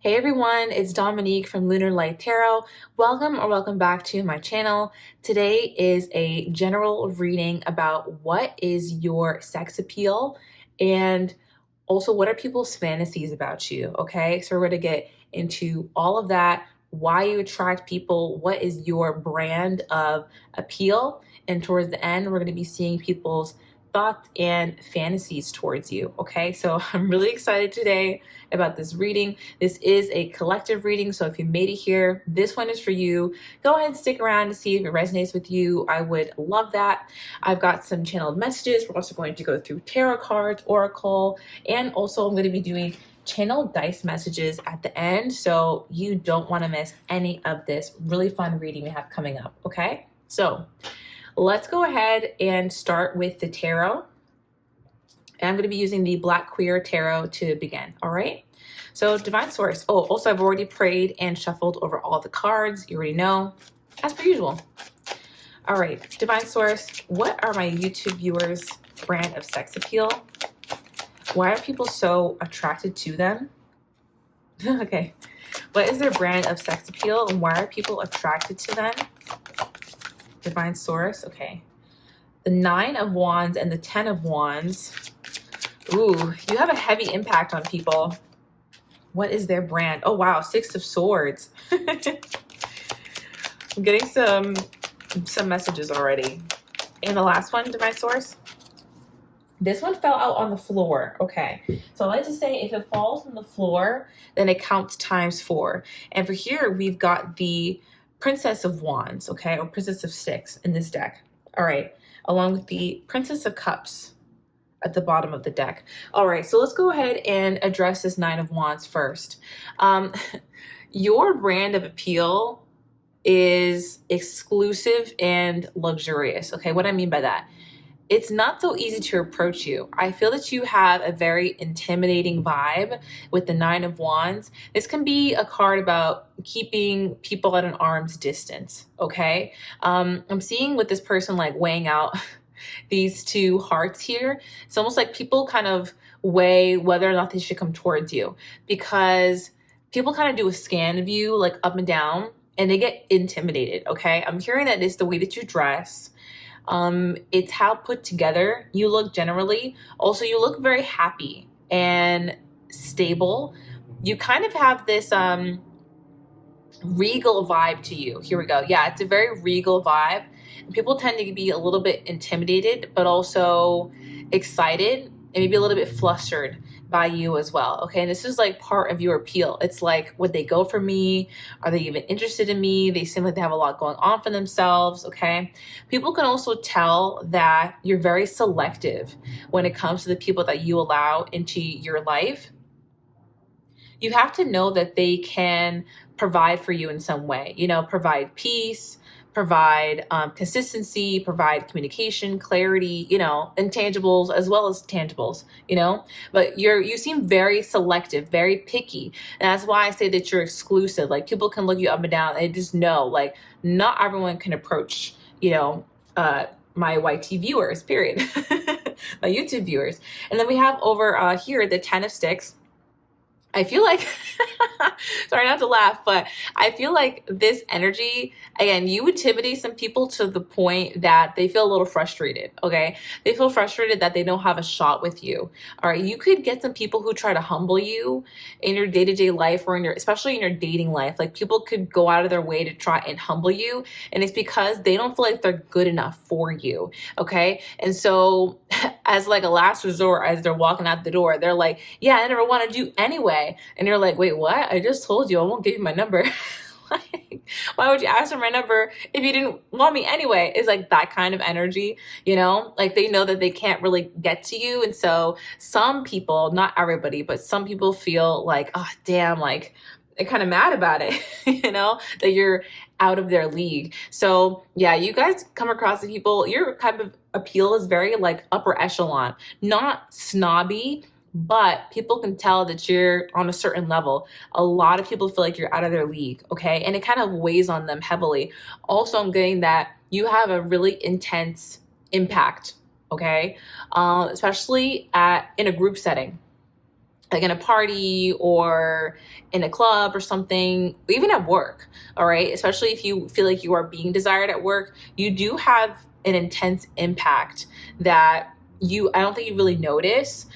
Hey everyone, it's Dominique from Lunar Tarot. Welcome back to my channel. Today is a general reading about what is your sex appeal and also what are people's fantasies about you, okay? So we're going to get into all of that, why you attract people, what is your brand of appeal, and towards the end, we're going to be seeing people's thoughts and fantasies towards you, okay? So I'm really excited today about this reading. This is a collective reading, so if you made it here, this one is for you. Go ahead and stick around to see if it resonates with you. I would love that. I've got some channeled messages. We're also going to go through tarot cards, oracle, and also I'm going to be doing channel dice messages at the end, so you don't want to miss any of this really fun reading we have coming up, okay? So let's go ahead and start with the tarot. And I'm going to be using the Black Queer Tarot to begin, all right? So Divine Source. Oh, also I've already prayed and shuffled over all the cards. You already know, as per usual. All right, Divine Source, what are my YouTube viewers' brand of sex appeal? Why are people so attracted to them? Okay, what is their brand of sex appeal and why are people attracted to them? Divine Source, okay. The 9 of Wands and the 10 of Wands. Ooh, you have a heavy impact on people. What is their brand? Oh, wow. 6 of Swords. I'm getting some messages already. And the last one, Divine Source. This one fell out on the floor. Okay. So I like to say if it falls on the floor, then it counts times 4. And for here, we've got the Princess of Wands, okay, or Princess of Six in this deck. All right. Along with the Princess of Cups at the bottom of the deck. All right, so let's go ahead and address this 9 of Wands first. Your brand of appeal is exclusive and luxurious. Okay, what I mean by that? It's not so easy to approach you. I feel that you have a very intimidating vibe with the 9 of Wands. This can be a card about keeping people at an arm's distance, okay? I'm seeing with this person like weighing out these two hearts here. It's almost like people kind of weigh whether or not they should come towards you because people kind of do a scan of you like up and down and they get intimidated, okay? I'm hearing that it's the way that you dress. It's how put together you look generally. Also, you look very happy and stable. You kind of have this regal vibe to you. Here we go. Yeah, it's a very regal vibe. People tend to be a little bit intimidated, but also excited and maybe a little bit flustered by you as well. Okay. And this is like part of your appeal. It's like, would they go for me? Are they even interested in me? They seem like they have a lot going on for themselves. Okay. People can also tell that you're very selective when it comes to the people that you allow into your life. You have to know that they can provide for you in some way, provide peace, provide consistency, provide communication, clarity, intangibles as well as tangibles, but you seem very selective, very picky. And that's why I say that you're exclusive. Like people can look you up and down and just know, like not everyone can approach, my YT viewers, period, my YouTube viewers. And then we have over here, the 10 of Sticks. I feel like, sorry not to laugh, but I feel like this energy, again, you intimidate some people to the point that they feel a little frustrated, okay? They feel frustrated that they don't have a shot with you, all right? You could get some people who try to humble you in your day-to-day life or especially in your dating life. Like people could go out of their way to try and humble you, and it's because they don't feel like they're good enough for you, okay? And so as like a last resort, as they're walking out the door, they're like, yeah, I never wanted you anyway. And you're like, wait, what? I just told you I won't give you my number. Like, why would you ask for my number if you didn't want me anyway? It's like that kind of energy, like they know that they can't really get to you. And so some people, not everybody, but some people feel like, oh, damn, like they're kind of mad about it, that you're out of their league. So yeah, you guys come across the people, your type of appeal is very like upper echelon, not snobby, but people can tell that you're on a certain level. A lot of people feel like you're out of their league, okay? And it kind of weighs on them heavily. Also, I'm getting that you have a really intense impact, okay? Especially in a group setting. like in a party or in a club or something, even at work. All right. Especially if you feel like you are being desired at work, you do have an intense impact that I don't think you really notice.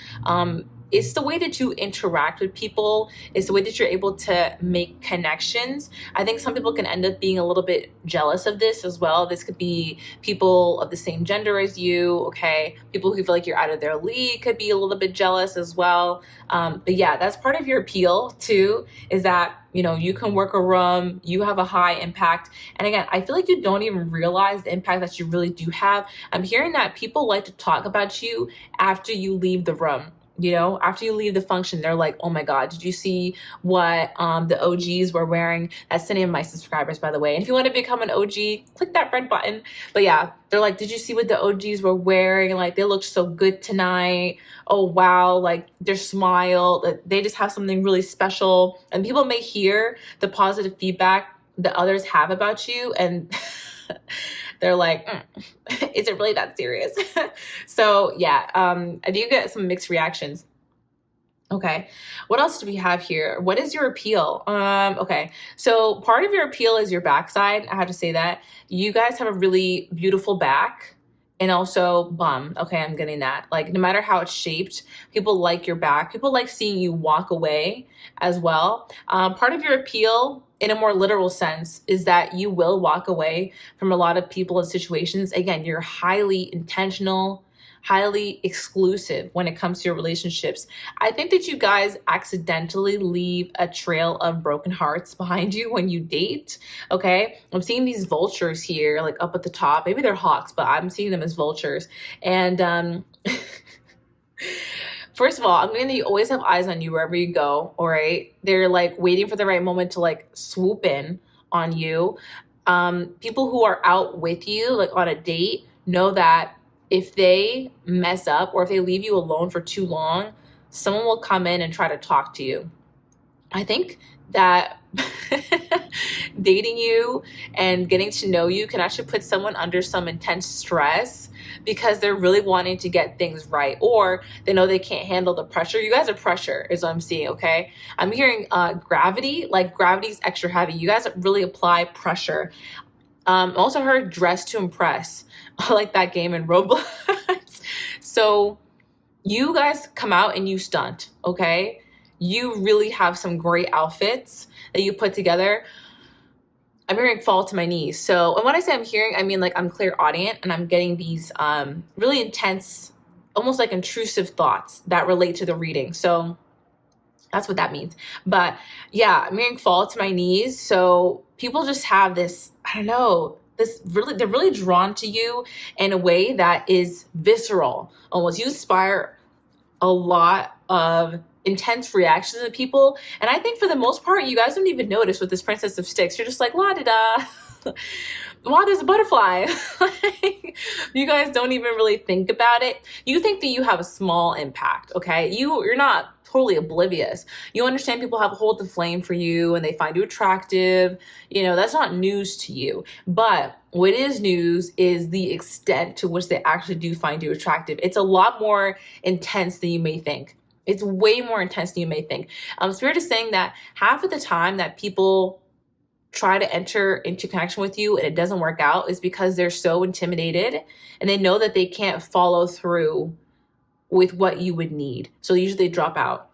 It's the way that you interact with people. It's the way that you're able to make connections. I think some people can end up being a little bit jealous of this as well. This could be people of the same gender as you, okay? People who feel like you're out of their league could be a little bit jealous as well. But yeah, that's part of your appeal too, is that, you know, you can work a room, you have a high impact. And again, I feel like you don't even realize the impact that you really do have. I'm hearing that people like to talk about you after you leave the room. You know, after you leave the function, they're like, oh my God, did you see what the OGs were wearing? That's the name of my subscribers, by the way. And if you want to become an OG, click that red button. But yeah, they're like, did you see what the OGs were wearing? Like, they looked so good tonight. Oh, wow. Like, their smile, they just have something really special. And people may hear the positive feedback that others have about you, and they're like, is it really that serious? So yeah, I do get some mixed reactions. Okay, what else do we have here? What is your appeal? Okay, so part of your appeal is your backside. I have to say that. You guys have a really beautiful back and also bum. Okay, I'm getting that. Like, no matter how it's shaped, people like your back. People like seeing you walk away as well. Part of your appeal, in a more literal sense, is that you will walk away from a lot of people and situations. Again, you're highly intentional, highly exclusive when it comes to your relationships. I think that you guys accidentally leave a trail of broken hearts behind you when you date. Okay, I'm seeing these vultures here, like up at the top. Maybe they're hawks, but I'm seeing them as vultures. And first of all, I'm going to always have eyes on you wherever you go, all right? They're like waiting for the right moment to like swoop in on you. People who are out with you, like on a date, know that if they mess up or if they leave you alone for too long, someone will come in and try to talk to you. I think that dating you and getting to know you can actually put someone under some intense stress because they're really wanting to get things right, or they know they can't handle the pressure. You guys are pressure is what I'm seeing, okay? I'm hearing gravity, like gravity's extra heavy. You guys really apply pressure. Also heard dress to impress, like that game in Roblox. So you guys come out and you stunt, okay? You really have some great outfits that you put together. I'm hearing fall to my knees. So, and when I say I'm hearing, I mean like I'm clairaudient and I'm getting these really intense, almost like intrusive thoughts that relate to the reading. So that's what that means. But yeah, I'm hearing fall to my knees. So people just have this, I don't know, they're really drawn to you in a way that is visceral. Almost, you inspire a lot of intense reactions of people. And I think for the most part, you guys don't even notice with this Princess of Sticks. You're just like, la da da. Wow, there's a butterfly. You guys don't even really think about it. You think that you have a small impact, okay? You're not totally oblivious. You understand people have a hold the flame for you and they find you attractive. You know, that's not news to you. But what is news is the extent to which they actually do find you attractive. It's a lot more intense than you may think. It's way more intense than you may think. Spirit is saying that half of the time that people try to enter into connection with you and it doesn't work out is because they're so intimidated and they know that they can't follow through with what you would need. So usually they drop out.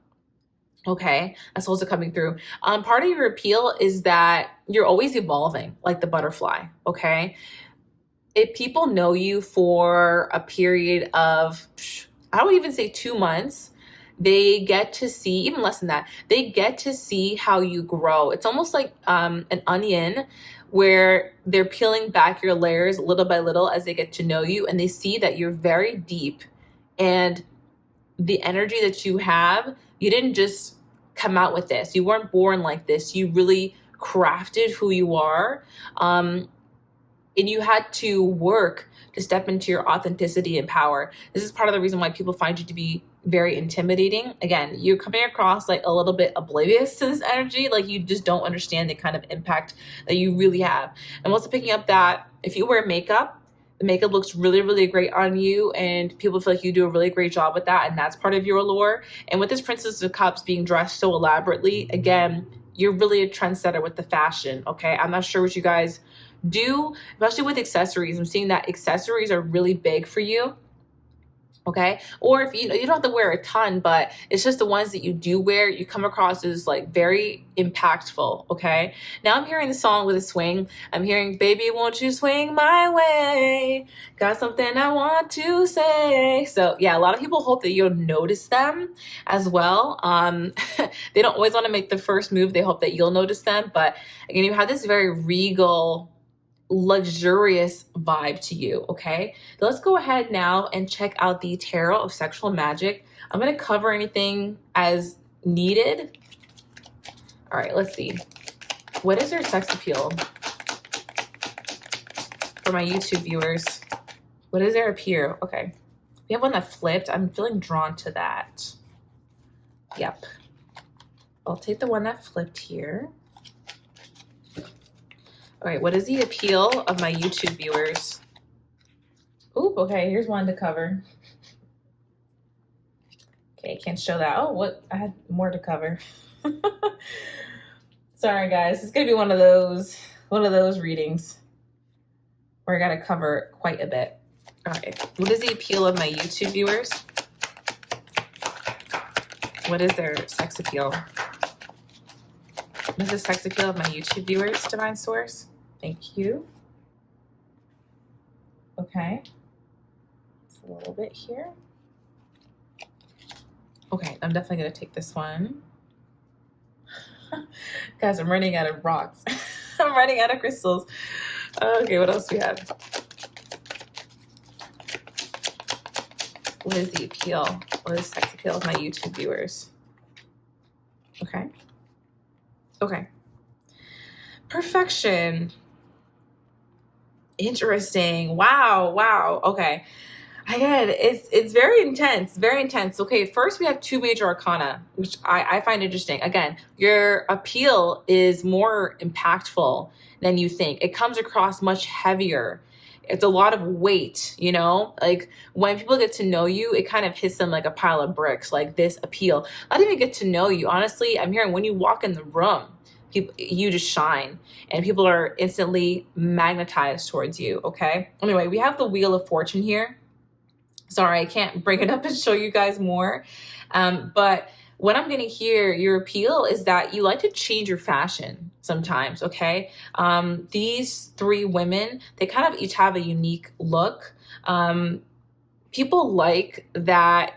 Okay, that's also coming through. Part of your appeal is that you're always evolving, like the butterfly, okay? If people know you for a period of, I would even say 2 months, they get to see, even less than that, they get to see how you grow. It's almost like an onion where they're peeling back your layers little by little as they get to know you, and they see that you're very deep, and the energy that you have, you didn't just come out with this. You weren't born like this. You really crafted who you are. And you had to work to step into your authenticity and power. This is part of the reason why people find you to be very intimidating. Again, you're coming across like a little bit oblivious to this energy. Like you just don't understand the kind of impact that you really have. I'm also picking up that if you wear makeup, The makeup looks really, really great on you, and people feel like you do a really great job with that, and that's part of your allure. And with this Princess of Cups being dressed so elaborately, again, you're really a trendsetter with the fashion, okay? I'm not sure what you guys do, especially with accessories. I'm seeing that accessories are really big for you. Okay. Or if you know, you don't have to wear a ton, but it's just the ones that you do wear, you come across as like very impactful. Okay. Now I'm hearing the song with a swing. I'm hearing, baby, won't you swing my way? Got something I want to say. So yeah, a lot of people hope that you'll notice them as well. They don't always want to make the first move. They hope that you'll notice them. But again, you have this very regal, luxurious vibe to you. Okay, let's go ahead now and check out the Tarot of Sexual Magic. I'm going to cover anything as needed. All right, let's see. What is their sex appeal for my YouTube viewers? What is their appeal? Okay, we have one that flipped. I'm feeling drawn to that. Yep, I'll take the one that flipped here. All right, what is the appeal of my YouTube viewers? Oop, okay, here's one to cover. Okay, can't show that. Oh, what? I had more to cover. Sorry, guys. It's gonna be one of those readings where I gotta cover quite a bit. All right, what is the appeal of my YouTube viewers? What is their sex appeal? What is the sex appeal of my YouTube viewers, Divine Source? Thank you. Okay. It's a little bit here. Okay, I'm definitely going to take this one. Guys, I'm running out of rocks. I'm running out of crystals. Okay, what else do we have? What is the appeal? What is the sex appeal of my YouTube viewers? Okay. Okay. Perfection. Interesting. Wow. Wow. Okay. Again, it's very intense. Very intense. Okay. First, we have two major arcana, which I find interesting. Again, your appeal is more impactful than you think. It comes across much heavier. It's a lot of weight, you know, like when people get to know you, it kind of hits them like a pile of bricks, like this appeal. Not even get to know you. Honestly, I'm hearing when you walk in the room, people, you just shine and people are instantly magnetized towards you. Okay. Anyway, we have the Wheel of Fortune here. Sorry, I can't bring it up and show you guys more. But what I'm going to hear, your appeal is that you like to change your fashion sometimes. Okay. These three women, they kind of each have a unique look. People like that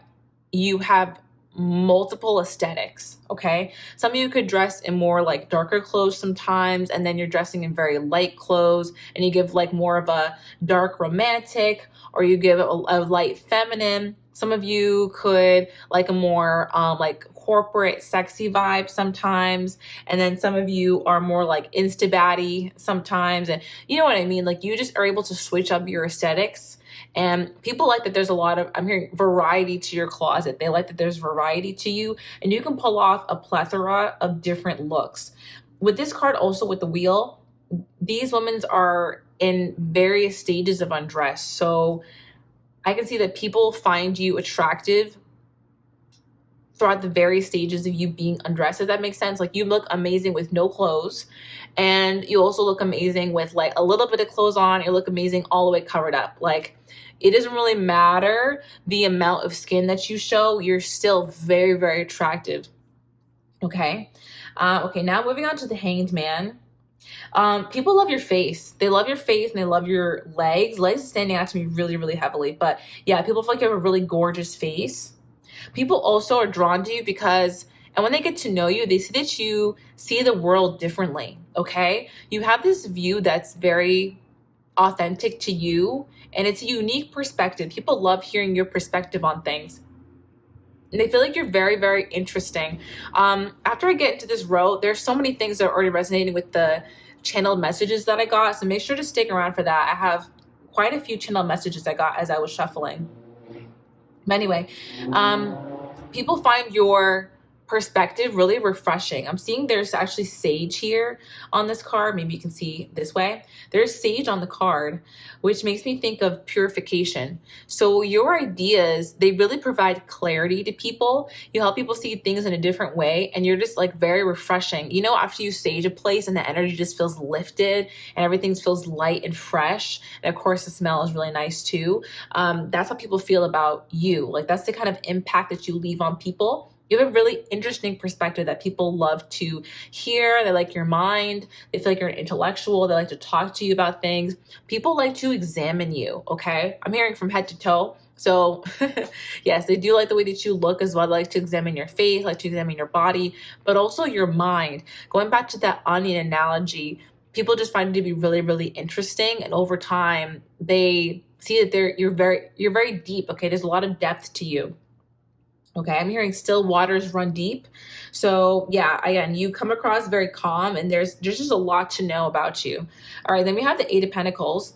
you have multiple aesthetics. Okay. Some of you could dress in more like darker clothes sometimes, and then you're dressing in very light clothes and you give like more of a dark romantic, or you give a light feminine. Some of you could like a more like corporate sexy vibe sometimes, and then some of you are more like insta-baddie sometimes, and you know what I mean, like you just are able to switch up your aesthetics. And people like that there's a lot of, I'm hearing, variety to your closet. They like that there's variety to you, and you can pull off a plethora of different looks. With this card, also with the wheel, these women are in various stages of undress. So I can see that people find you attractive throughout the various stages of you being undressed, if that makes sense. Like you look amazing with no clothes, and you also look amazing with like a little bit of clothes on. You look amazing all the way covered up. Like it doesn't really matter the amount of skin that you show. You're still very, very attractive. Okay. Okay. Now moving on to the Hanged Man. People love your face. They love your face and they love your legs. Legs is standing out to me really, really heavily. But yeah, people feel like you have a really gorgeous face. People also are drawn to you because, and when they get to know you, they see that you see the world differently. Okay. You have this view that's very authentic to you, and it's a unique perspective. People love hearing your perspective on things. And they feel like you're very, very interesting. After I get into this row, there's so many things that are already resonating with the channeled messages that I got. So make sure to stick around for that. I have quite a few channeled messages I got as I was shuffling. But anyway, people find your perspective, really refreshing. I'm seeing there's actually sage here on this card. Maybe you can see this way. There's sage on the card, which makes me think of purification. So your ideas, they really provide clarity to people. You help people see things in a different way, and you're just like very refreshing. You know, after you sage a place and the energy just feels lifted and everything feels light and fresh. And of course, the smell is really nice too. That's how people feel about you. Like that's the kind of impact that you leave on people. You have a really interesting perspective that people love to hear. They like your mind. They feel like you're an intellectual. They like to talk to you about things. People like to examine you, okay? I'm hearing from head to toe. So yes, they do like the way that you look as well. They like to examine your face, like to examine your body, but also your mind. Going back to that onion analogy, people just find it to be really, really interesting. And over time, they see that you're very deep, okay? There's a lot of depth to you. Okay, I'm hearing still waters run deep. So yeah, again, you come across very calm, and there's just a lot to know about you. All right, then we have the Eight of Pentacles.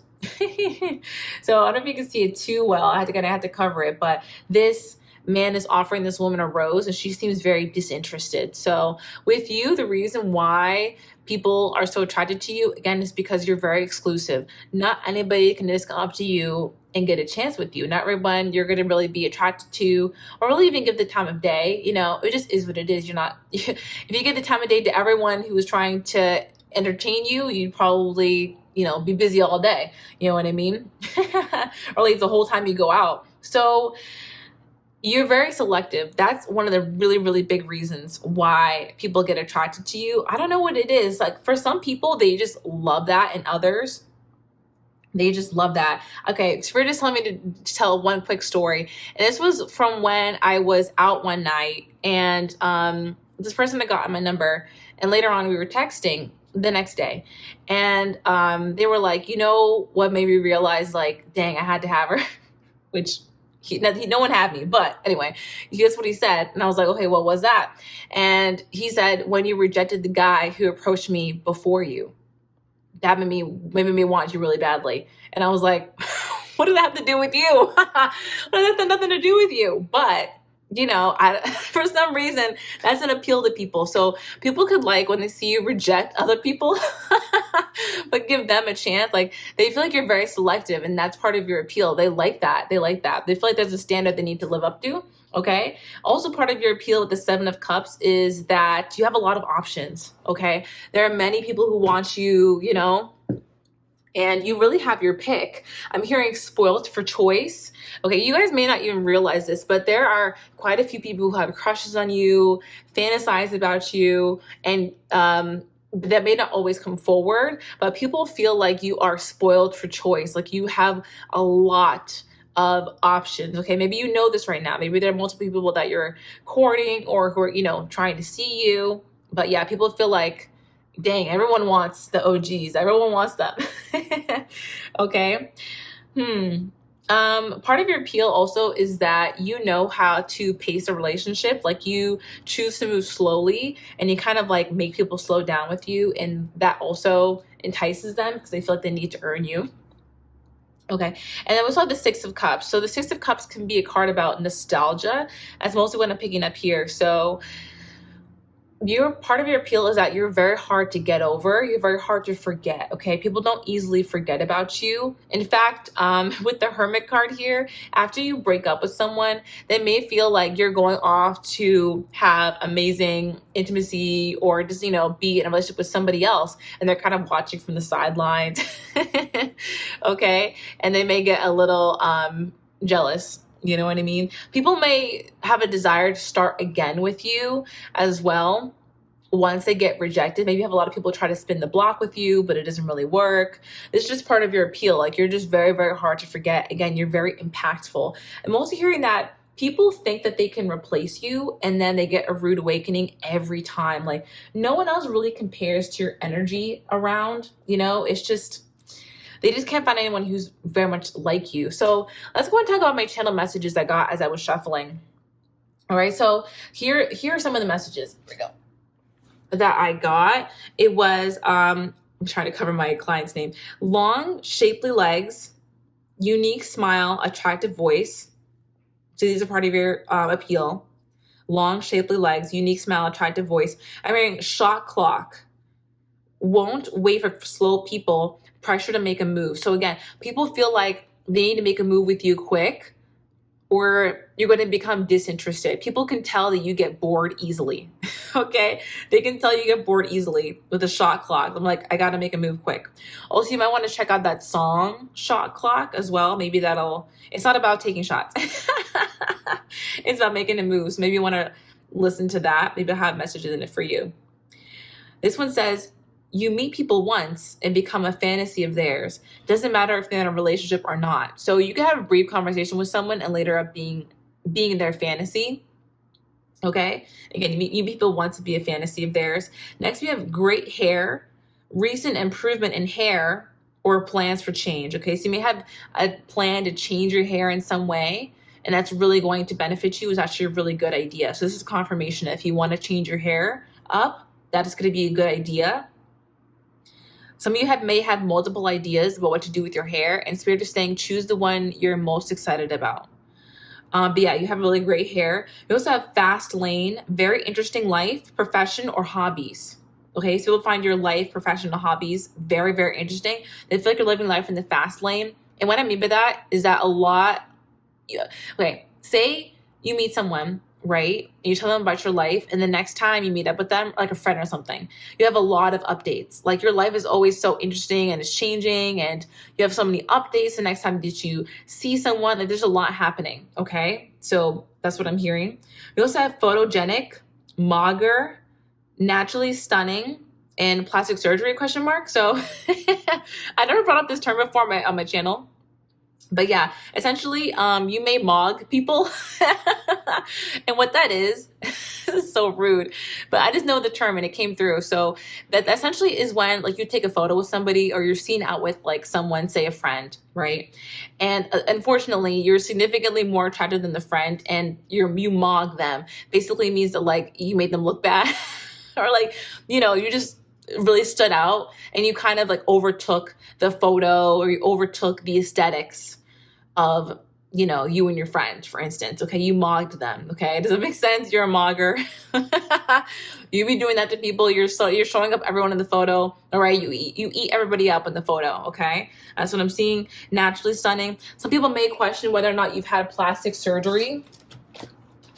So I don't know if you can see it too well. I had to cover it, but this man is offering this woman a rose, and she seems very disinterested. So with you, the reason why people are so attracted to you, again, is because you're very exclusive. Not anybody can just come up to you and get a chance with you. Not everyone you're going to really be attracted to, or really even give the time of day. You know, it just is what it is. You're not, if you give the time of day to everyone who is trying to entertain you, you'd probably, you know, be busy all day. You know what I mean? Or like the whole time you go out. So you're very selective. That's one of the really, really big reasons why people get attracted to you. I don't know what it is. Like for some people, they just love that, and others, they just love that. Okay, Spirit is telling me to tell one quick story. And this was from when I was out one night, and this person had gotten my number, and later on we were texting the next day. And they were like, you know what made me realize, like, dang, I had to have her, which no one had me. But anyway, guess what he said? And I was like, okay, what was that? And he said, when you rejected the guy who approached me before you, that made me want you really badly. And I was like, what does that have to do with you? That has nothing to do with you. But you know, for some reason, that's an appeal to people. So people could like when they see you reject other people, but give them a chance. Like they feel like you're very selective, and that's part of your appeal. They like that. They like that. They feel like there's a standard they need to live up to. Okay. Also, part of your appeal with the Seven of Cups is that you have a lot of options. Okay. There are many people who want you, you know, and you really have your pick. I'm hearing spoiled for choice. Okay, you guys may not even realize this, but there are quite a few people who have crushes on you, fantasize about you, and that may not always come forward, but people feel like you are spoiled for choice. Like you have a lot of options. Okay, maybe you know this right now. Maybe there are multiple people that you're courting or who are, you know, trying to see you. But yeah, people feel like, dang, everyone wants the OGs. Everyone wants them. Okay. Part of your appeal also is that you know how to pace a relationship. Like you choose to move slowly, and you kind of like make people slow down with you. And that also entices them because they feel like they need to earn you. Okay. And then we also have the Six of Cups. So the Six of Cups can be a card about nostalgia. That's mostly what I'm picking up here. So part of your appeal is that you're very hard to get over. You're very hard to forget. Okay. People don't easily forget about you. In fact, with the Hermit card here, after you break up with someone, they may feel like you're going off to have amazing intimacy or just, you know, be in a relationship with somebody else. And they're kind of watching from the sidelines. Okay. And they may get a little, jealous. You know what I mean? People may have a desire to start again with you as well once they get rejected. Maybe you have a lot of people try to spin the block with you, but it doesn't really work. It's just part of your appeal. Like you're just very, very hard to forget. Again, you're very impactful. I'm also hearing that people think that they can replace you, and then they get a rude awakening every time. Like no one else really compares to your energy around, you know, it's just, they just can't find anyone who's very much like you. So let's go and talk about my channel messages I got as I was shuffling. All right. So here are some of the messages that I got. It was, I'm trying to cover my client's name. Long, shapely legs, unique smile, attractive voice. So these are part of your appeal. long, shapely legs, unique smile, attractive voice. I'm hearing shot clock. Won't wait for slow people, pressure to make a move. So again, people feel like they need to make a move with you quick, or you're going to become disinterested. People can tell that you get bored easily. Okay? They can tell you get bored easily with a shot clock. I'm like, I got to make a move quick. Also, you might want to check out that song, Shot Clock, as well. Maybe it's not about taking shots. It's about making a move. So maybe you want to listen to that. Maybe I'll have messages in it for you. This one says, you meet people once and become a fantasy of theirs. Doesn't matter if they're in a relationship or not. So you can have a brief conversation with someone and later up being in their fantasy. Okay? Again, you meet people once to be a fantasy of theirs. Next, we have great hair, recent improvement in hair, or plans for change. Okay? So you may have a plan to change your hair in some way, and that's really going to benefit you. Is actually a really good idea. So this is confirmation that if you want to change your hair up, that is going to be a good idea. Some of you may have multiple ideas about what to do with your hair, and Spirit is saying choose the one you're most excited about. But yeah, you have really great hair. You also have fast lane, very interesting life, profession, or hobbies. Okay, so you'll find your life, profession, or hobbies very, very interesting. They feel like you're living life in the fast lane. And what I mean by that is that say you meet someone, right? And you tell them about your life, and the next time you meet up with them, like a friend or something, you have a lot of updates. Like your life is always so interesting and it's changing, and you have so many updates the next time that you see someone. Like there's a lot happening. Okay, so that's what I'm hearing. We also have photogenic, mager, naturally stunning, and plastic surgery ? So I never brought up this term before on my channel. But yeah, essentially, you may mog people. And what that is so rude, but I just know the term and it came through. So that essentially is when like you take a photo with somebody or you're seen out with like someone, say a friend, right? And unfortunately, you're significantly more attractive than the friend and you mog them. Basically means that like you made them look bad or like, you just really stood out and you kind of like overtook the photo or you overtook the aesthetics of, you and your friend, for instance. Okay, you mogged them. Okay, does it make sense? You're a mogger. You be doing that to people. You're showing up everyone in the photo. All right, you eat everybody up in the photo. Okay, that's what I'm seeing. Naturally stunning. Some people may question whether or not you've had plastic surgery.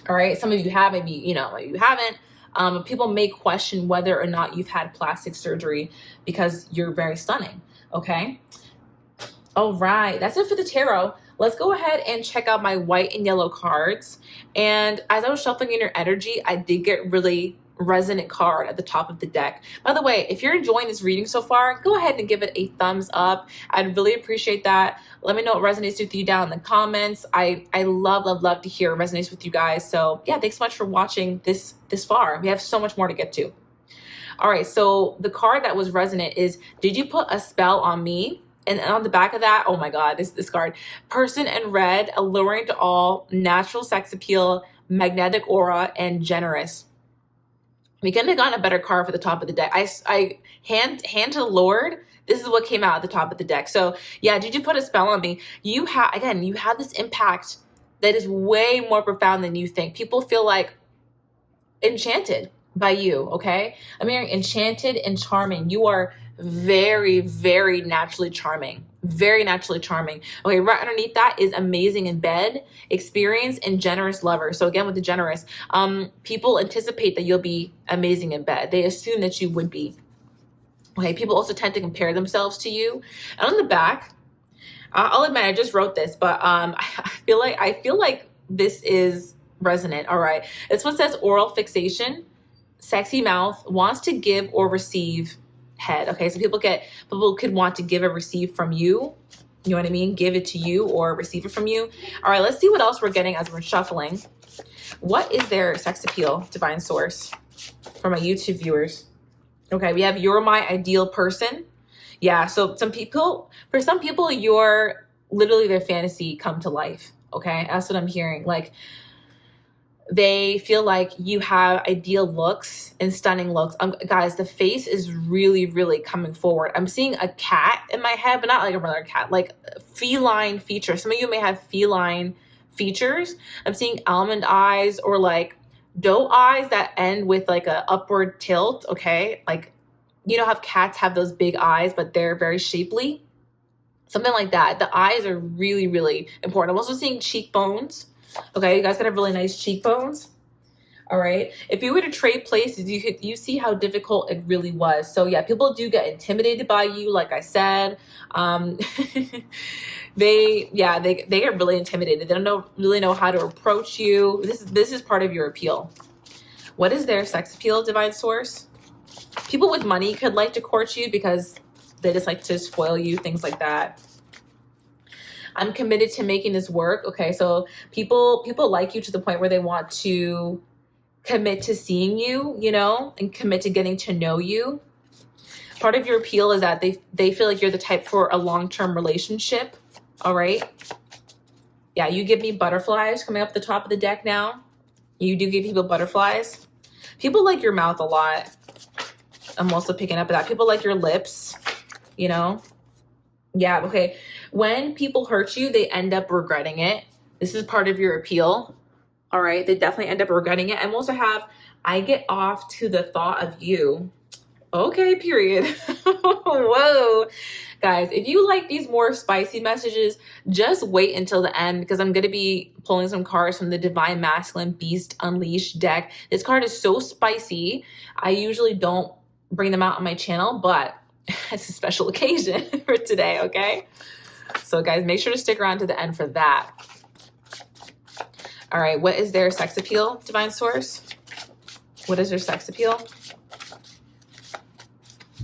All right, some of you have, maybe you haven't. People may question whether or not you've had plastic surgery because you're very stunning. Okay. All right, that's it for the tarot. Let's go ahead and check out my white and yellow cards. And as I was shuffling in your energy, I did get really resonant card at the top of the deck. By the way, if you're enjoying this reading so far, go ahead and give it a thumbs up. I'd really appreciate that. Let me know what resonates with you down in the comments. I love to hear what resonates with you guys. So yeah, thanks so much for watching this far. We have so much more to get to. All right, so the card that was resonant is, did you put a spell on me? And on the back of that, oh my God, this card, person in red, alluring to all, natural sex appeal, magnetic aura, and generous. We couldn't have gotten a better card for the top of the deck. I hand to the Lord. This is what came out at the top of the deck. So yeah, did you put a spell on me? You have this impact that is way more profound than you think. People feel like enchanted by you. Okay, I mean, enchanted and charming. You are very, very naturally charming. Very naturally charming. Okay, right underneath that is amazing in bed, experienced, and generous lover. So again, with the generous, people anticipate that you'll be amazing in bed. They assume that you would be. Okay, people also tend to compare themselves to you. And on the back, I'll admit I just wrote this, but I feel like this is resonant. All right, this one says oral fixation, sexy mouth, wants to give or receive head. Okay, so people could want to give or receive from you. You know what I mean? Give it to you or receive it from you. All right, let's see what else we're getting as we're shuffling. What is their sex appeal, divine source, for my YouTube viewers? Okay, we have you're my ideal person. Yeah, so for some people, you're literally their fantasy come to life. Okay, that's what I'm hearing. Like, they feel like you have ideal looks and stunning looks. Guys, the face is really, really coming forward. I'm seeing a cat in my head, but not like a regular cat, like feline features. Some of you may have feline features. I'm seeing almond eyes or like Doe eyes that end with like a upward tilt, okay? Like, you know how cats have those big eyes, but they're very shapely? Something like that. The eyes are really, really important. I'm also seeing cheekbones. Okay, you guys gotta have really nice cheekbones. All right. If you were to trade places, you see how difficult it really was. So yeah, people do get intimidated by you, like I said. Um, they get really intimidated. They don't really know how to approach you. This is part of your appeal. What is their sex appeal, divine source? People with money could like to court you because they just like to spoil you, things like that. I'm committed to making this work. Okay, so people like you to the point where they want to commit to seeing you, you know, and commit to getting to know you. Part of your appeal is that they feel like you're the type for a long-term relationship. All right. Yeah, you give me butterflies coming up the top of the deck now. You do give people butterflies. People like your mouth a lot. I'm also picking up that. People like your lips, you know. Yeah, okay. When people hurt you, they end up regretting it. This is part of your appeal. All right, they definitely end up regretting it. And also have, I get off to the thought of you. Okay, period. Whoa. Guys, if you like these more spicy messages, just wait until the end because I'm going to be pulling some cards from the Divine Masculine Beast Unleashed deck. This card is so spicy. I usually don't bring them out on my channel, but it's a special occasion for today, okay? So guys, make sure to stick around to the end for that. All right, what is their sex appeal, divine source? What is their sex appeal?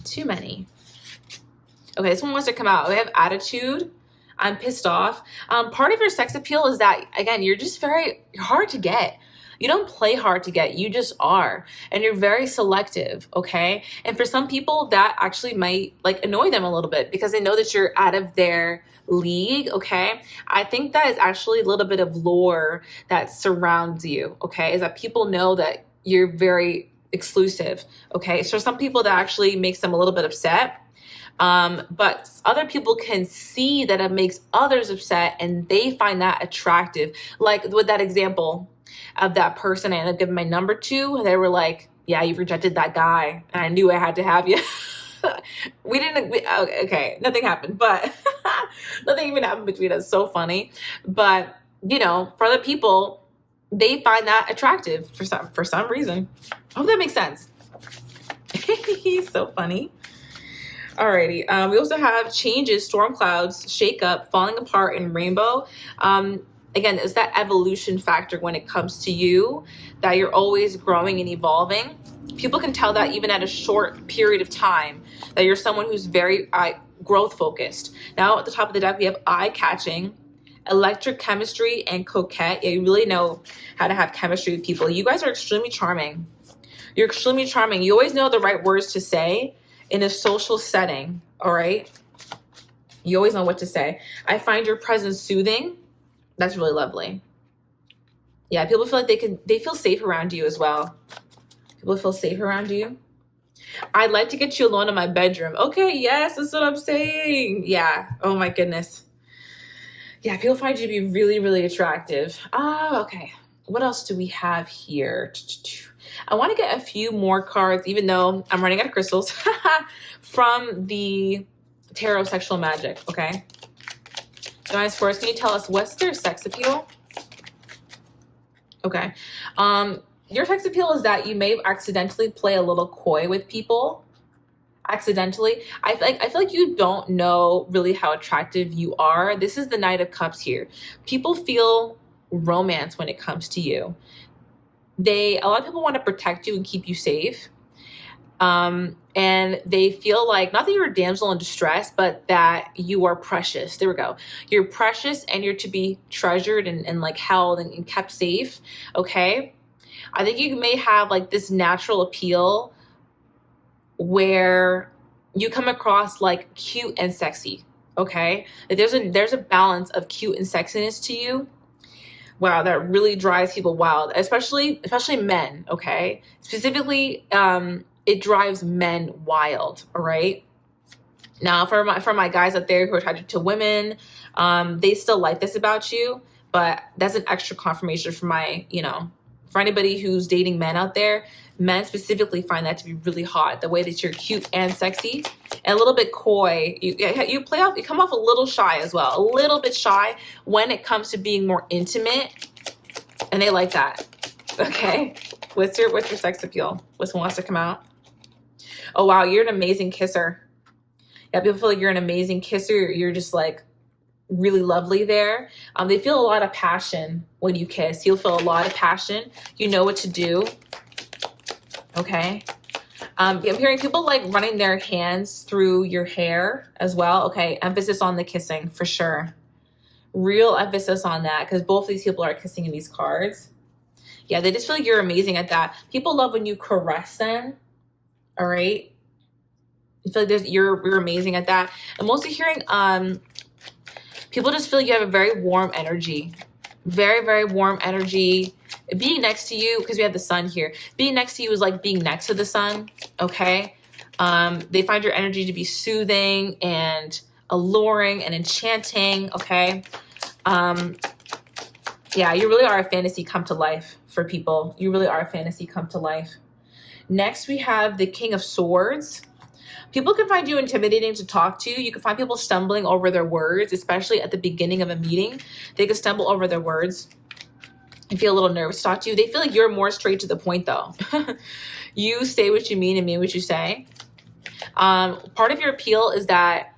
Too many. Okay, this one wants to come out. We have attitude. I'm pissed off. Part of your sex appeal is that, again, you're hard to get. You don't play hard to get. You just are. And you're very selective, okay? And for some people, that actually might like annoy them a little bit because they know that you're out of their league, okay? I think that is actually a little bit of lore that surrounds you, okay? Is that people know that you're very exclusive, okay? So some people that actually makes them a little bit upset. But other people can see that it makes others upset and they find that attractive. Like with that example of that person I ended up giving my number to, they were like, yeah, you rejected that guy. And I knew I had to have you. Okay, nothing happened, but nothing even happened between us. So funny. But, you know, for other people, they find that attractive for some reason. I hope that makes sense. He's so funny. Alrighty. We also have changes, storm clouds, shake up, falling apart, and rainbow. Again, it's that evolution factor when it comes to you, that you're always growing and evolving. People can tell that even at a short period of time, that you're someone who's very growth focused. Now at the top of the deck, we have eye-catching, electric chemistry, and coquette. Yeah, you really know how to have chemistry with people. You guys are extremely charming. You're extremely charming. You always know the right words to say in a social setting, all right? You always know what to say. I find your presence soothing. That's really lovely. Yeah, people feel like they feel safe around you as well. People feel safe around you. I'd like to get you alone in my bedroom. Okay, yes, that's what I'm saying. Yeah, oh my goodness. Yeah, people find you to be really, really attractive. Okay. What else do we have here? I want to get a few more cards, even though I'm running out of crystals, from the Tarot Sexual Magic, okay? Guys, first, can you tell us what's their sex appeal? Okay. Your sex appeal is that you may accidentally play a little coy with people. Accidentally. I feel like you don't know really how attractive you are. This is the Knight of Cups here. People feel romance when it comes to you. A lot of people want to protect you and keep you safe. And they feel like, not that you're a damsel in distress, but that you are precious. There we go. You're precious and you're to be treasured and like held and kept safe. Okay. I think you may have like this natural appeal where you come across like cute and sexy. Okay. There's a balance of cute and sexiness to you. Wow, that really drives people wild, especially men, okay? Specifically, it drives men wild, all right? Now, for my guys out there who are attracted to women, they still like this about you, but that's an extra confirmation for For anybody who's dating men out there, men specifically find that to be really hot. The way that you're cute and sexy and a little bit coy. You come off a little shy as well. A little bit shy when it comes to being more intimate. And they like that. Okay. What's your sex appeal? Which one wants to come out? Oh, wow. You're an amazing kisser. Yeah, people feel like you're an amazing kisser. You're just like really lovely there. They feel a lot of passion when you kiss. You'll feel a lot of passion. You know what to do. Okay. I'm hearing people like running their hands through your hair as well. Okay. Emphasis on the kissing for sure. Real emphasis on that because both of these people are kissing in these cards. Yeah, they just feel like you're amazing at that. People love when you caress them. All right. I feel like you're amazing at that. I'm also hearing people just feel like you have a very warm energy. Very, very warm energy. Being next to you, because we have the sun here. Being next to you is like being next to the sun. Okay. They find your energy to be soothing and alluring and enchanting. Okay. Yeah, you really are a fantasy come to life for people. You really are a fantasy come to life. Next, we have the King of Swords. People can find you intimidating to talk to. You can find people stumbling over their words, especially at the beginning of a meeting. They can stumble over their words and feel a little nervous to talk to you. They feel like you're more straight to the point, though. You say what you mean and mean what you say. Part of your appeal is that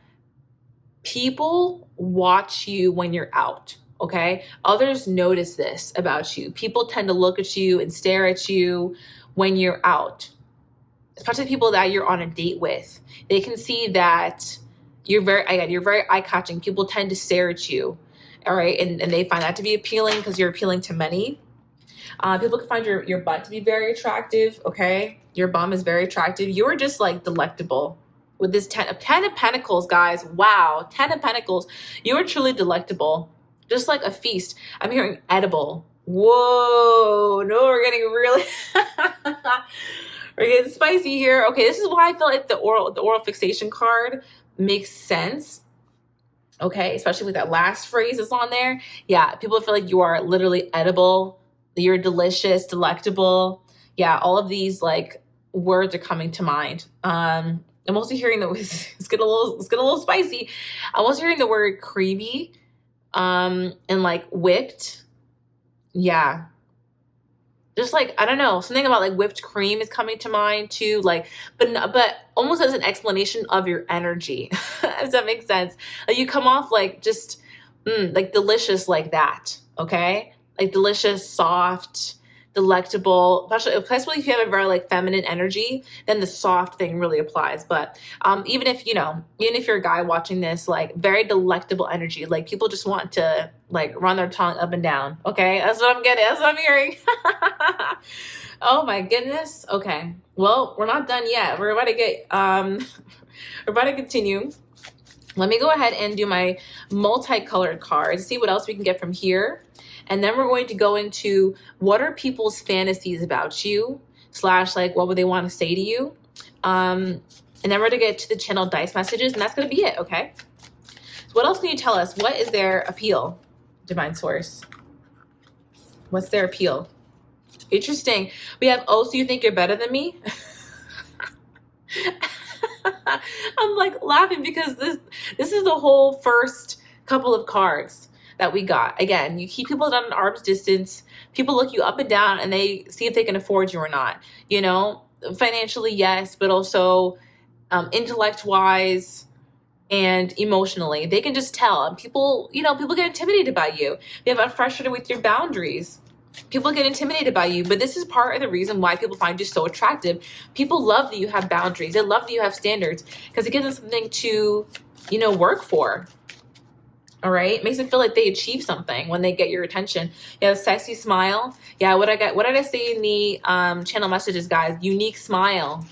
people watch you when you're out. Okay. Others notice this about you. People tend to look at you and stare at you when you're out, especially people that you're on a date with. They can see that you're very eye-catching. People tend to stare at you. All right. And they find that to be appealing because you're appealing to many. People can find your butt to be very attractive. Okay. Your bum is very attractive. You're just like delectable with this 10 of Pentacles, guys. Wow. 10 of Pentacles. You are truly delectable. Just like a feast. I'm hearing edible. Whoa. No, we're getting really, we're getting spicy here. Okay. This is why I feel like the oral fixation card makes sense. Okay. Especially with that last phrase that's on there. Yeah. People feel like you are literally edible. You're delicious, delectable. Yeah. All of these like words are coming to mind. I'm also hearing that it's getting a little spicy. I'm also hearing the word creamy. And like whipped. Yeah. Just like, I don't know, something about like whipped cream is coming to mind too. Like, but almost as an explanation of your energy. Does that make sense? Like you come off like just, like delicious like that. Okay. Like delicious, soft, delectable, especially if you have a very like feminine energy, then the soft thing really applies. But even if you're a guy watching this, like very delectable energy, like people just want to like run their tongue up and down. Okay, that's what I'm getting. That's what I'm hearing. Oh my goodness. Okay, well, we're not done yet. We're about to get we're about to continue. Let me go ahead and do my multicolored cards, see what else we can get from here. And then we're going to go into what are people's fantasies about you / like what would they want to say to you. And then we're going to get to the channel dice messages, and that's going to be it. Okay. So what else can you tell us? What is their appeal, Divine Source? What's their appeal? Interesting. We have, oh, so you think you're better than me? I'm like laughing because this is the whole first couple of cards that we got. Again, you keep people at an arm's distance. People look you up and down and they see if they can afford you or not. You know, financially, yes, but also intellect-wise and emotionally. They can just tell. And people get intimidated by you. They have frustrated with your boundaries. People get intimidated by you, but this is part of the reason why people find you so attractive. People love that you have boundaries. They love that you have standards because it gives them something to, work for. All right. It makes them feel like they achieve something when they get your attention. You have a sexy smile. Yeah. What did I say in the channel messages, guys? Unique smile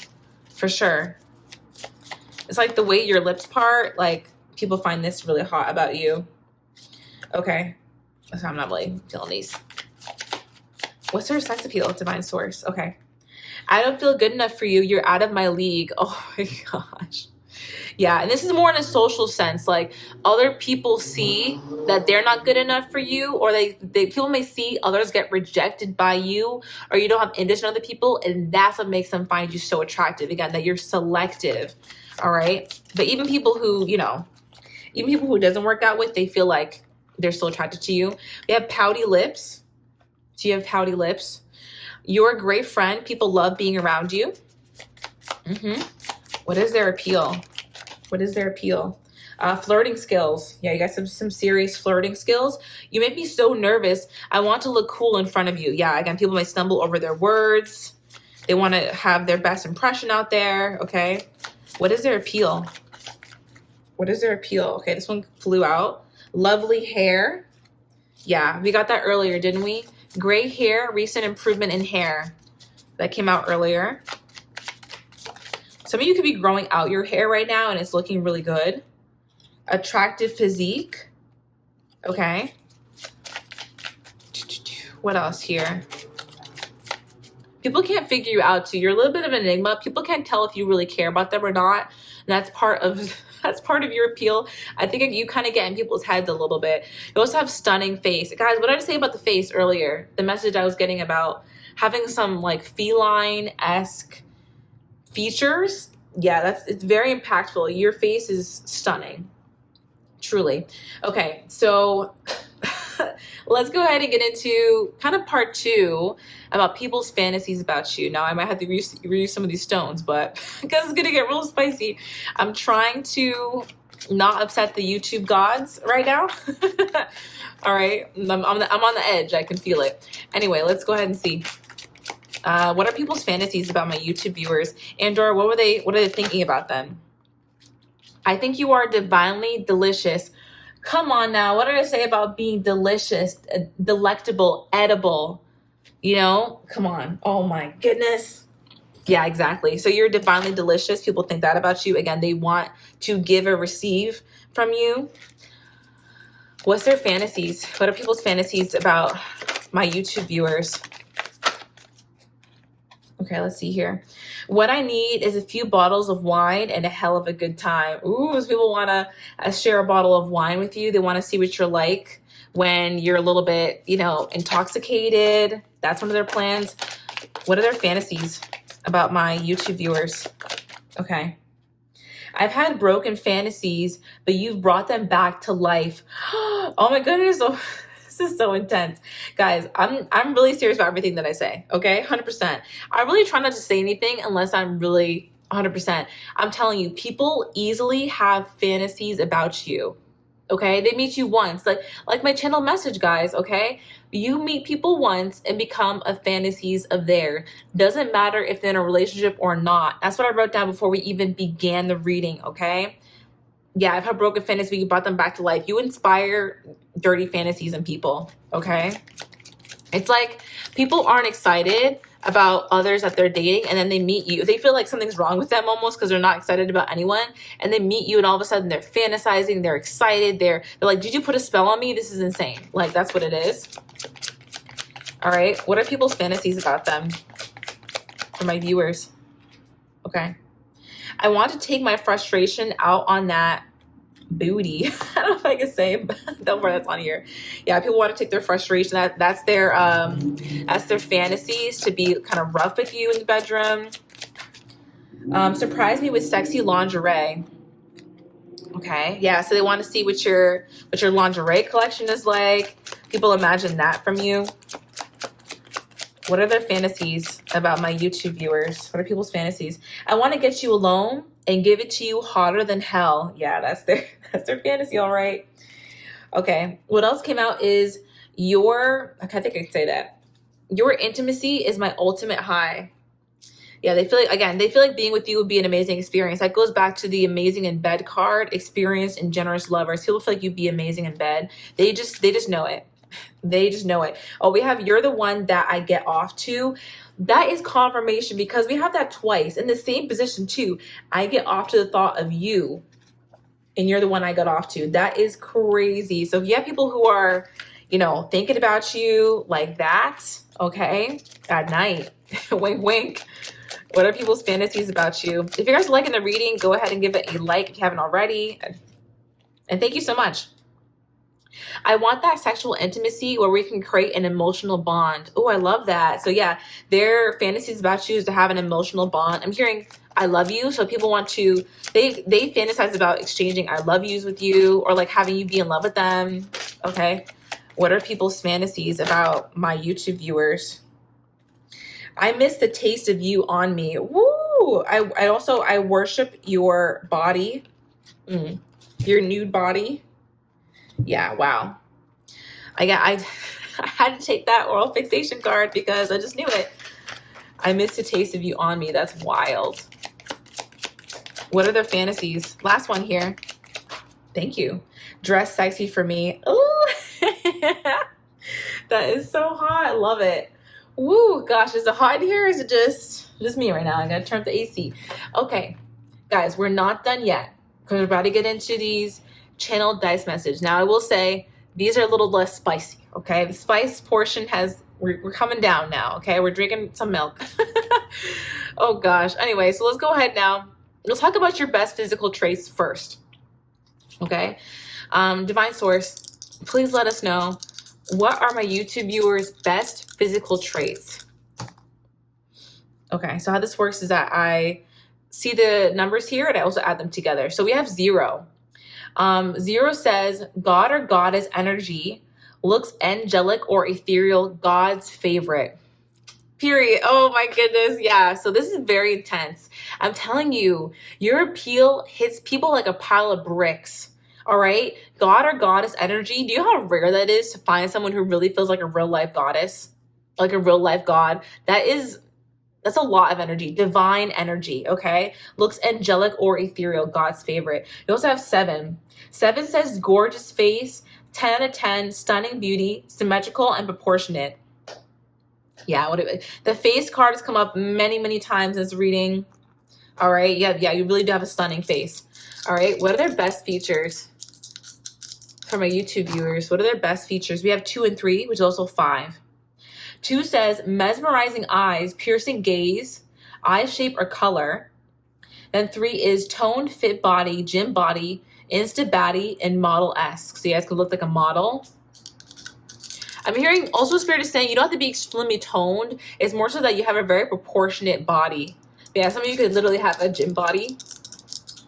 for sure. It's like the way your lips part, like people find this really hot about you. Okay. So I'm not really feeling these. What's her sex appeal, Divine Source? Okay. I don't feel good enough for you. You're out of my league. Oh my gosh. Yeah, and this is more in a social sense. Like, other people see that they're not good enough for you, or people may see others get rejected by you, or you don't have interest in other people, and that's what makes them find you so attractive. Again, that you're selective. All right. But even people who, even people who it doesn't work out with, they feel like they're still attracted to you. We have pouty lips. So you have pouty lips. You're a great friend. People love being around you. What is their appeal? What is their appeal? Flirting skills. Yeah, you got some serious flirting skills. You make me so nervous. I want to look cool in front of you. Yeah, again, people might stumble over their words. They want to have their best impression out there. Okay. What is their appeal? What is their appeal? Okay, this one flew out. Lovely hair. Yeah, we got that earlier, didn't we? Gray hair, recent improvement in hair. That came out earlier. Some of you could be growing out your hair right now and it's looking really good. Attractive physique. Okay. What else here? People can't figure you out too. You're a little bit of an enigma. People can't tell if you really care about them or not. And that's part of your appeal. I think you kind of get in people's heads a little bit. You also have stunning face. Guys, what did I say about the face earlier? The message I was getting about having some like feline-esque features. Yeah, it's very impactful. Your face is stunning. Truly. Okay, so let's go ahead and get into kind of part 2 about people's fantasies about you. Now, I might have to reuse some of these stones, but because it's going to get real spicy, I'm trying to not upset the YouTube gods right now. All right, I'm on the edge. I can feel it. Anyway, let's go ahead and see. What are people's fantasies about my YouTube viewers? Andor, what are they thinking about them? I think you are divinely delicious. Come on now. What did I say about being delicious, delectable, edible? Come on. Oh my goodness. Yeah, exactly. So you're divinely delicious. People think that about you. Again, they want to give or receive from you. What's their fantasies? What are people's fantasies about my YouTube viewers? Okay, let's see here. What I need is a few bottles of wine and a hell of a good time. Ooh, so people want to share a bottle of wine with you. They want to see what you're like when you're a little bit, intoxicated. That's one of their plans. What are their fantasies about my YouTube viewers? Okay. I've had broken fantasies, but you've brought them back to life. Oh my goodness. This is so intense. Guys, I'm really serious about everything that I say, okay? 100%. I really try not to say anything unless I'm really 100%. I'm telling you, people easily have fantasies about you, okay? They meet you once, like my channel message, guys, okay? You meet people once and become a fantasies of theirs. Doesn't matter if they're in a relationship or not. That's what I wrote down before we even began the reading, okay? Yeah, I've had broken fantasies, but you brought them back to life. You inspire dirty fantasies in people, okay? It's like people aren't excited about others that they're dating, and then they meet you. They feel like something's wrong with them almost because they're not excited about anyone, and they meet you, and all of a sudden they're fantasizing, they're excited, they're like, did you put a spell on me? This is insane. Like, that's what it is. All right, what are people's fantasies about them for my viewers? Okay. I want to take my frustration out on that booty. I don't know if I can say the word that's on here. Yeah, people want to take their frustration. That's their fantasies, to be kind of rough with you in the bedroom. Surprise me with sexy lingerie. Okay, yeah. So they want to see what your lingerie collection is like. People imagine that from you. What are their fantasies about my YouTube viewers? What are people's fantasies? I want to get you alone and give it to you hotter than hell. Yeah, that's their fantasy, all right. Okay, what else came out is I think I can say that. Your intimacy is my ultimate high. Yeah, they feel like being with you would be an amazing experience. That goes back to the amazing in bed card, experienced and generous lovers. People feel like you'd be amazing in bed. They just know it. They just know it. Oh, we have you're the one that I get off to. That is confirmation, because we have that twice in the same position too. I get off to the thought of you, and you're the one I got off to. That is crazy. So if you have people who are, thinking about you like that, okay, at night, wink, wink. What are people's fantasies about you? If you guys are liking the reading, go ahead and give it a like if you haven't already. And thank you so much. I want that sexual intimacy where we can create an emotional bond. Oh, I love that. So yeah, their fantasies about you is to have an emotional bond. I'm hearing I love you. So people want to, they fantasize about exchanging I love yous with you, or like having you be in love with them. Okay. What are people's fantasies about my YouTube viewers? I miss the taste of you on me. Woo! I worship your body. Your nude body. Yeah, wow. I had to take that oral fixation card because I just knew it. I miss the taste of you on me. That's wild. What are their fantasies? Last one here. Thank you. Dress sexy for me. Oh, that is so hot. I love it. Woo, gosh, is it hot in here? Or is it just me right now? I gotta turn up the AC. Okay, guys, we're not done yet because we're about to get into these channeled dice message. Now I will say these are a little less spicy. Okay, the spice portion we're coming down now. Okay, we're drinking some milk. Oh gosh. Anyway, so let's go ahead now. Let's talk about your best physical traits first. Okay, Divine Source, please let us know, what are my YouTube viewers' best physical traits? Okay, so how this works is that I see the numbers here and I also add them together. So we have 0. 0 says God or goddess energy, looks angelic or ethereal, God's favorite. Period. Oh my goodness. Yeah. So this is very intense. I'm telling you, your appeal hits people like a pile of bricks. All right. God or goddess energy. Do you know how rare that is to find someone who really feels like a real life goddess, like a real life God? That's a lot of energy, divine energy. Okay. Looks angelic or ethereal, God's favorite. You also have 7. 7 says gorgeous face, 10 out of 10, stunning beauty, symmetrical and proportionate. Yeah, the face card has come up many, many times in this reading. All right. Yeah, you really do have a stunning face. All right. What are their best features for my YouTube viewers? What are their best features? We have 2 and 3, which is also 5. 2 says mesmerizing eyes, piercing gaze, eye shape or color. Then 3 is toned, fit body, gym body, insta body, and model-esque. So you guys could look like a model. I'm hearing also Spirit is saying you don't have to be extremely toned. It's more so that you have a very proportionate body. But yeah, some of you could literally have a gym body.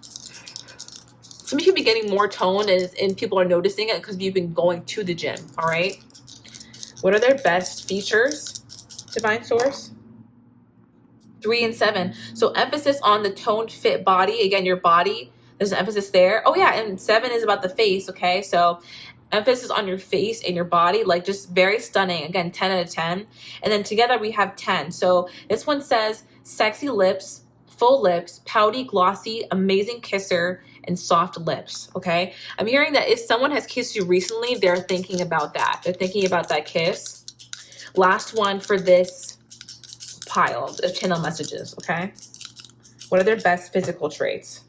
Some of you could be getting more toned and people are noticing it because you've been going to the gym. All right. What are their best features, Divine Source? 3 and 7. So emphasis on the toned, fit body. Again, your body. There's an emphasis there. Oh yeah, and 7 is about the face. Okay, so emphasis on your face and your body, like just very stunning. Again, 10 out of 10. And then together we have 10. So this one says sexy lips, full lips, pouty, glossy, amazing kisser, and soft lips. Okay. I'm hearing that if someone has kissed you recently, they're thinking about that. They're thinking about that kiss. Last one for this pile of channel messages. Okay. What are their best physical traits?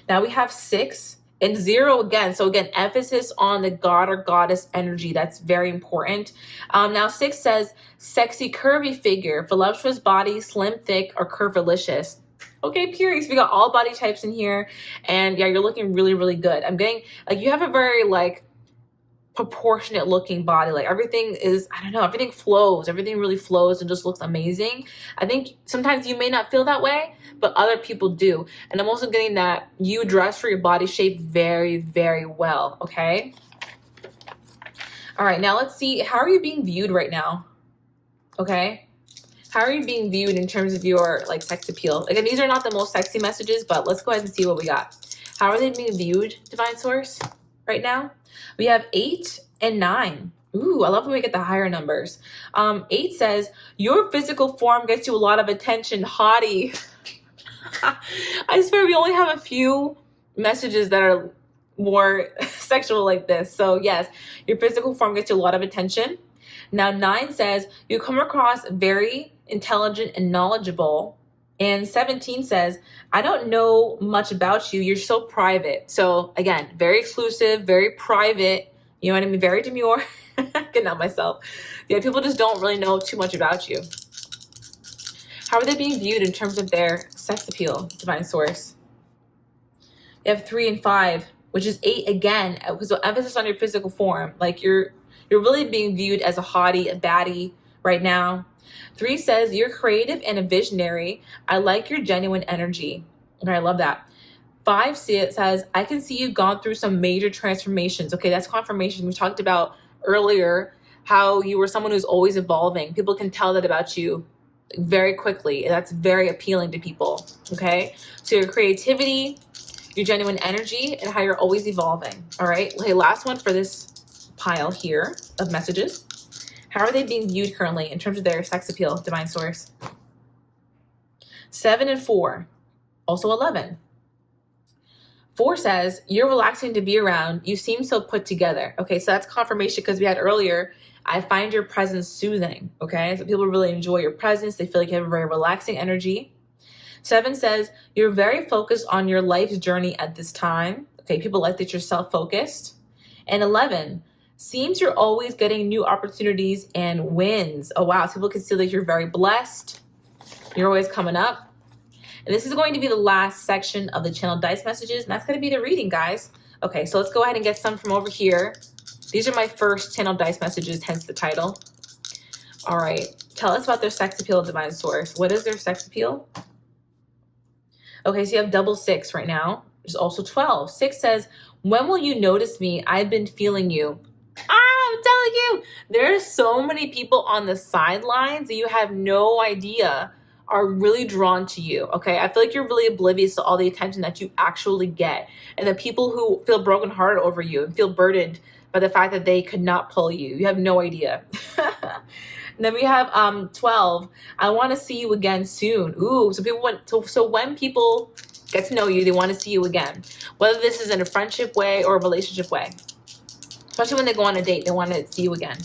Now we have 6 and 0 again. So again, emphasis on the God or goddess energy. That's very important. Now 6 says sexy, curvy figure, voluptuous body, slim, thick, or curvilicious. Okay, period. So we got all body types in here. And yeah, you're looking really, really good. I'm getting, like, you have a very, like, proportionate looking body. Like, everything is, I don't know, everything flows. Everything really flows and just looks amazing. I think sometimes you may not feel that way, but other people do. And I'm also getting that you dress for your body shape very, very well. Okay. All right. Now let's see. How are you being viewed right now? Okay. How are you being viewed in terms of your, like, sex appeal? Again, these are not the most sexy messages, but let's go ahead and see what we got. How are they being viewed, Divine Source, right now? We have 8 and 9. Ooh, I love when we get the higher numbers. 8 says, your physical form gets you a lot of attention, hottie. I swear we only have a few messages that are more sexual like this. So yes, your physical form gets you a lot of attention. Now 9 says, you come across very intelligent and knowledgeable. And 17 says, I don't know much about you. You're so private. So again, very exclusive, very private. You know what I mean? Very demure. Getting out myself. Yeah, people just don't really know too much about you. How are they being viewed in terms of their sex appeal, divine source? You have 3 and 5, which is 8 again, because the emphasis on your physical form. Like you're really being viewed as a hottie, a baddie right now. 3 says you're creative and a visionary. I like your genuine energy. Okay, I love that. 5 says, I can see you've gone through some major transformations. Okay, that's confirmation. We talked about earlier how you were someone who's always evolving. People can tell that about you very quickly. That's very appealing to people. Okay, so your creativity, your genuine energy, and how you're always evolving. All right, okay, last one for this pile here of messages. How are they being viewed currently in terms of their sex appeal, divine source? 7 and 4, also 11. 4 says, you're relaxing to be around. You seem so put together. Okay, so that's confirmation because we had earlier, I find your presence soothing. Okay, so people really enjoy your presence. They feel like you have a very relaxing energy. 7 says, you're very focused on your life's journey at this time. Okay, people like that you're self-focused. And 11, seems you're always getting new opportunities and wins. Oh, wow, so people can see that you're very blessed. You're always coming up. And this is going to be the last section of the channel dice messages, and that's going to be the reading, guys. Okay, so let's go ahead and get some from over here. These are my first channel dice messages, hence the title. All right, tell us about their sex appeal, divine source. What is their sex appeal? Okay, so you have double 6 right now. There's also 12. 6 says, when will you notice me? I've been feeling you. I'm telling you, there's so many people on the sidelines that you have no idea are really drawn to you, okay? I feel like you're really oblivious to all the attention that you actually get, and the people who feel brokenhearted over you and feel burdened by the fact that they could not pull you. You have no idea. And then we have 12. I want to see you again soon. Ooh, so people want so when people get to know you, they want to see you again, whether this is in a friendship way or a relationship way. Especially when they go on a date, they want to see you again.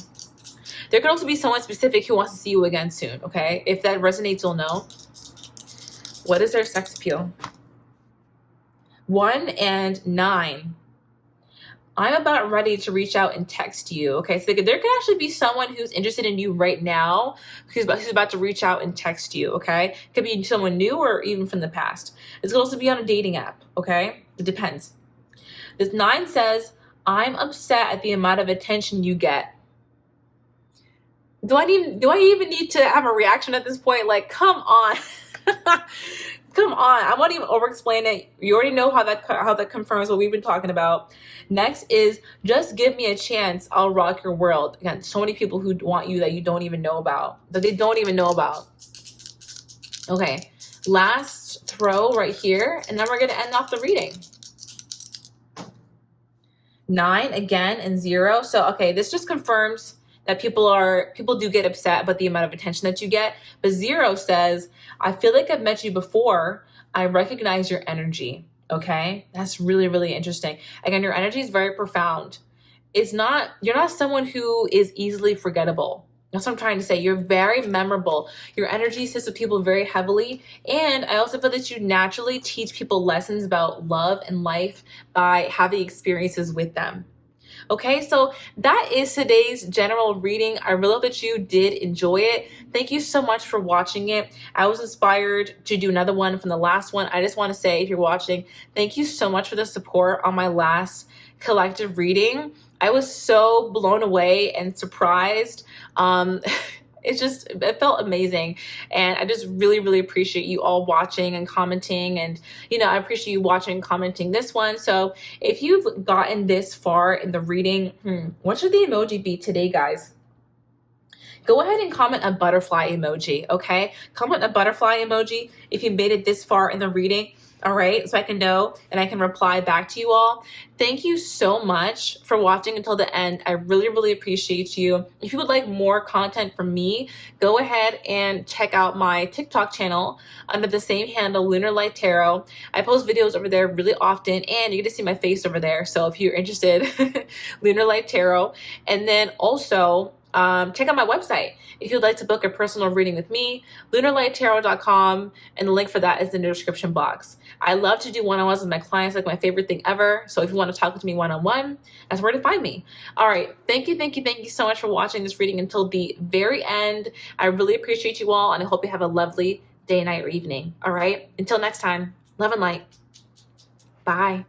There could also be someone specific who wants to see you again soon, okay? If that resonates, you'll know. What is their sex appeal? 1 and 9. I'm about ready to reach out and text you, okay? So there could actually be someone who's interested in you right now who's about to reach out and text you, okay? It could be someone new or even from the past. This could also be on a dating app, okay? It depends. This 9 says, I'm upset at the amount of attention you get. Do I even need to have a reaction at this point? Like, come on. Come on. I won't even over-explain it. You already know how that confirms what we've been talking about. Next is, just give me a chance. I'll rock your world. Again, so many people who want you that you don't even know about. That they don't even know about. Okay. Last throw right here. And then we're going to end off the reading. 9 again and 0. So, okay, this just confirms that people do get upset about the amount of attention that you get. But 0 says, I feel like I've met you before. I recognize your energy. Okay, that's really, really interesting. Again, your energy is very profound. You're not someone who is easily forgettable. That's what I'm trying to say. You're very memorable. Your energy sits with people very heavily. And I also feel that you naturally teach people lessons about love and life by having experiences with them. Okay, so that is today's general reading. I really hope that you did enjoy it. Thank you so much for watching it. I was inspired to do another one from the last one. I just want to say, if you're watching, thank you so much for the support on my last collective reading. I was so blown away and surprised. It felt amazing. And I just really, really appreciate you all watching and commenting. And, I appreciate you watching and commenting this one. So if you've gotten this far in the reading, what should the emoji be today, guys? Go ahead and comment a butterfly emoji, okay? Comment a butterfly emoji if you made it this far in the reading. All right, so I can know and I can reply back to you all. Thank you so much for watching until the end. I really, really appreciate you. If you would like more content from me, go ahead and check out my TikTok channel under the same handle, Lunar Light Tarot. I post videos over there really often, and you get to see my face over there. So if you're interested, Lunar Light Tarot. And then also, check out my website if you'd like to book a personal reading with me, lunarlighttarot.com, and the link for that is in the description box. I love to do one-on-ones with my clients, like my favorite thing ever. So if you want to talk to me one-on-one, that's where to find me. All right. Thank you so much for watching this reading until the very end. I really appreciate you all, and I hope you have a lovely day, night, or evening. All right. Until next time, love and light. Bye.